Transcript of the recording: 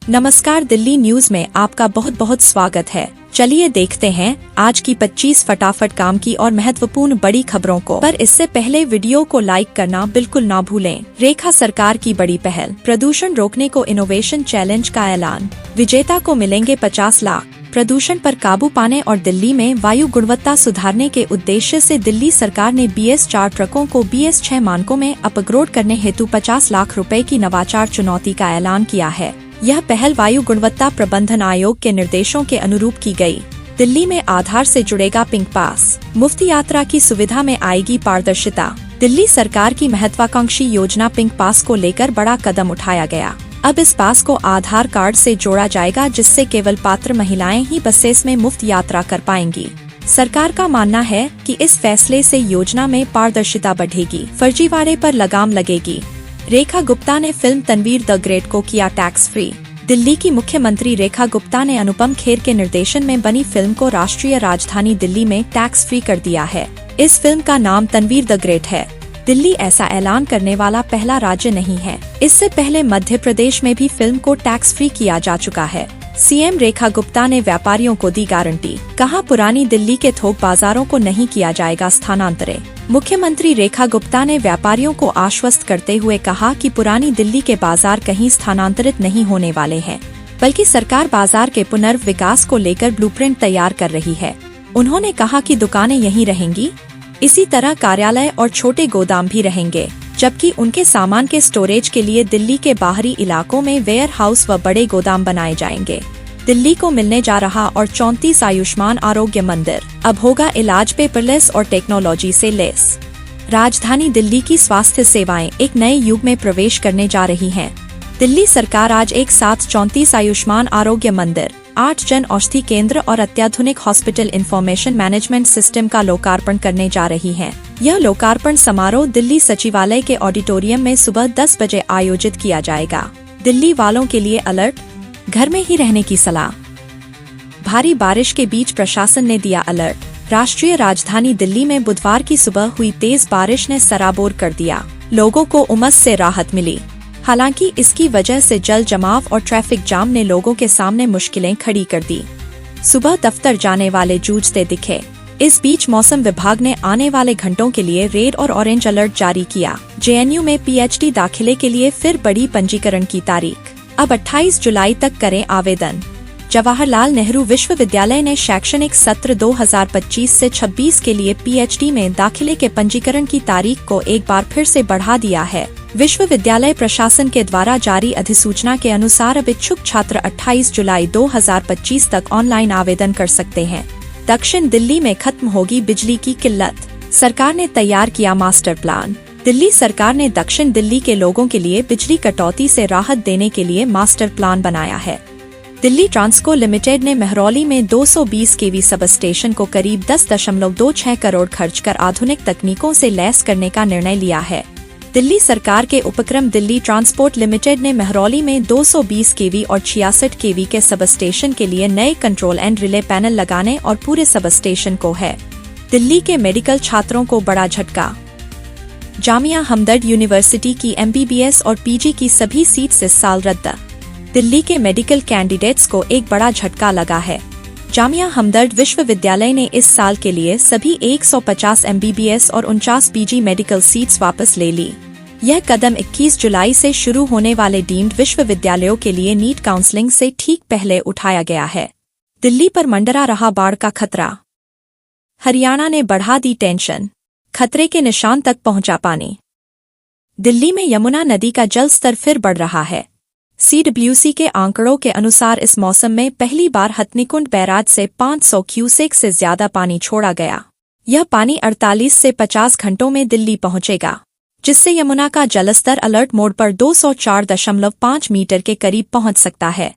नमस्कार, दिल्ली न्यूज में आपका बहुत बहुत स्वागत है। चलिए देखते हैं आज की 25 फटाफट काम की और महत्वपूर्ण बड़ी खबरों को। पर इससे पहले वीडियो को लाइक करना बिल्कुल ना भूलें। रेखा सरकार की बड़ी पहल, प्रदूषण रोकने को इनोवेशन चैलेंज का ऐलान। विजेता को मिलेंगे 50 लाख। प्रदूषण पर काबू पाने और दिल्ली में वायु गुणवत्ता सुधारने के उद्देश्य से दिल्ली सरकार ने BS4 ट्रकों को BS6 मानकों में अपग्रेड करने हेतु 50 लाख रुपए की नवाचार चुनौती का ऐलान किया है। यह पहल वायु गुणवत्ता प्रबंधन आयोग के निर्देशों के अनुरूप की गई। दिल्ली में आधार से जुड़ेगा पिंक पास, मुफ्त यात्रा की सुविधा में आएगी पारदर्शिता। दिल्ली सरकार की महत्वाकांक्षी योजना पिंक पास को लेकर बड़ा कदम उठाया गया। अब इस पास को आधार कार्ड से जोड़ा जाएगा, जिससे केवल पात्र महिलाएं ही बसेस में मुफ्त यात्रा कर पाएंगी। सरकार का मानना है कि इस फैसले से योजना में पारदर्शिता बढ़ेगी, फर्जीवाड़े पर लगाम लगेगी। रेखा गुप्ता ने फिल्म तनवीर द ग्रेट को किया टैक्स फ्री। दिल्ली की मुख्यमंत्री रेखा गुप्ता ने अनुपम खेर के निर्देशन में बनी फिल्म को राष्ट्रीय राजधानी दिल्ली में टैक्स फ्री कर दिया है। इस फिल्म का नाम तनवीर द ग्रेट है। दिल्ली ऐसा ऐलान करने वाला पहला राज्य नहीं है। इससे पहले मध्य प्रदेश में भी फिल्म को टैक्स फ्री किया जा चुका है। सीएम रेखा गुप्ता ने व्यापारियों को दी गारंटी, कहा पुरानी दिल्ली के थोक बाजारों को नहीं किया जाएगा स्थानांतरित। मुख्यमंत्री रेखा गुप्ता ने व्यापारियों को आश्वस्त करते हुए कहा कि पुरानी दिल्ली के बाजार कहीं स्थानांतरित नहीं होने वाले हैं, बल्कि सरकार बाजार के पुनर्विकास को लेकर ब्लूप्रिंट तैयार कर रही है। उन्होंने कहा कि दुकानें यहीं रहेंगी, इसी तरह कार्यालय और छोटे गोदाम भी रहेंगे, जबकि उनके सामान के स्टोरेज के लिए दिल्ली के बाहरी इलाकों में वेयर हाउस व बड़े गोदाम बनाए जाएंगे। दिल्ली को मिलने जा रहा और 34 आयुष्मान आरोग्य मंदिर, अब होगा इलाज पेपरलेस और टेक्नोलॉजी से लेस। राजधानी दिल्ली की स्वास्थ्य सेवाएं एक नए युग में प्रवेश करने जा रही हैं। दिल्ली सरकार आज एक साथ 34 आयुष्मान आरोग्य मंदिर, 8 जन औषधि केंद्र और अत्याधुनिक हॉस्पिटल इंफॉर्मेशन मैनेजमेंट सिस्टम का लोकार्पण करने जा रही है। यह लोकार्पण समारोह दिल्ली सचिवालय के ऑडिटोरियम में सुबह 10 बजे आयोजित किया जाएगा। दिल्ली वालों के लिए अलर्ट, घर में ही रहने की सलाह। भारी बारिश के बीच प्रशासन ने दिया अलर्ट। राष्ट्रीय राजधानी दिल्ली में बुधवार की सुबह हुई तेज बारिश ने सराबोर कर दिया। लोगों को उमस से राहत मिली। हालांकि इसकी वजह से जल जमाव और ट्रैफिक जाम ने लोगों के सामने मुश्किलें खड़ी कर दी। सुबह दफ्तर जाने वाले जूझते दिखे। इस बीच मौसम विभाग ने आने वाले घंटों के लिए रेड और ऑरेंज अलर्ट जारी किया। JNU में PhD दाखिले के लिए फिर बढ़ी पंजीकरण की तारीख, अब 28 जुलाई तक करें आवेदन। जवाहरलाल नेहरू विश्वविद्यालय ने शैक्षणिक सत्र 2025 से 26 के लिए PhD में दाखिले के पंजीकरण की तारीख को एक बार फिर से बढ़ा दिया है। विश्वविद्यालय प्रशासन के द्वारा जारी अधिसूचना के अनुसार अब इच्छुक छात्र 28 जुलाई 2025 तक ऑनलाइन आवेदन कर सकते हैं। दक्षिण दिल्ली में खत्म होगी बिजली की किल्लत, सरकार ने तैयार किया मास्टर प्लान। दिल्ली सरकार ने दक्षिण दिल्ली के लोगों के लिए बिजली कटौती से राहत देने के लिए मास्टर प्लान बनाया है। दिल्ली ट्रांसको लिमिटेड ने महरौली में 220 kV सब स्टेशन को करीब 10.26 करोड़ खर्च कर आधुनिक तकनीकों से लैस करने का निर्णय लिया है। दिल्ली सरकार के उपक्रम दिल्ली ट्रांसपोर्ट लिमिटेड ने महरौली में 220 kV और 66 kV के सब स्टेशन के लिए नए कंट्रोल एंड रिले पैनल लगाने और पूरे सब स्टेशन को है। दिल्ली के मेडिकल छात्रों को बड़ा झटका। जामिया हमदर्द यूनिवर्सिटी की MBBS और PG की सभी सीट्स इस साल रद्द। दिल्ली के मेडिकल कैंडिडेट्स को एक बड़ा झटका लगा है। जामिया हमदर्द विश्वविद्यालय ने इस साल के लिए सभी 150 MBBS और 49 PG मेडिकल सीट्स वापस ले ली। यह कदम 21 जुलाई से शुरू होने वाले डीम्ड विश्वविद्यालयों के लिए नीट काउंसलिंग से ठीक पहले उठाया गया है। दिल्ली पर मंडरा रहा बाढ़ का खतरा। हरियाणा ने बढ़ा दी टेंशन, खतरे के निशान तक पहुंचा पानी। दिल्ली में यमुना नदी का जल स्तर फिर बढ़ रहा है। CWC के आंकड़ों के अनुसार इस मौसम में पहली बार हथनीकुंड बैराज से 500 क्यूसेक से ज्यादा पानी छोड़ा गया। यह पानी 48 से 50 घंटों में दिल्ली पहुंचेगा, जिससे यमुना का जलस्तर अलर्ट मोड पर 204.5 मीटर के करीब पहुंच सकता है।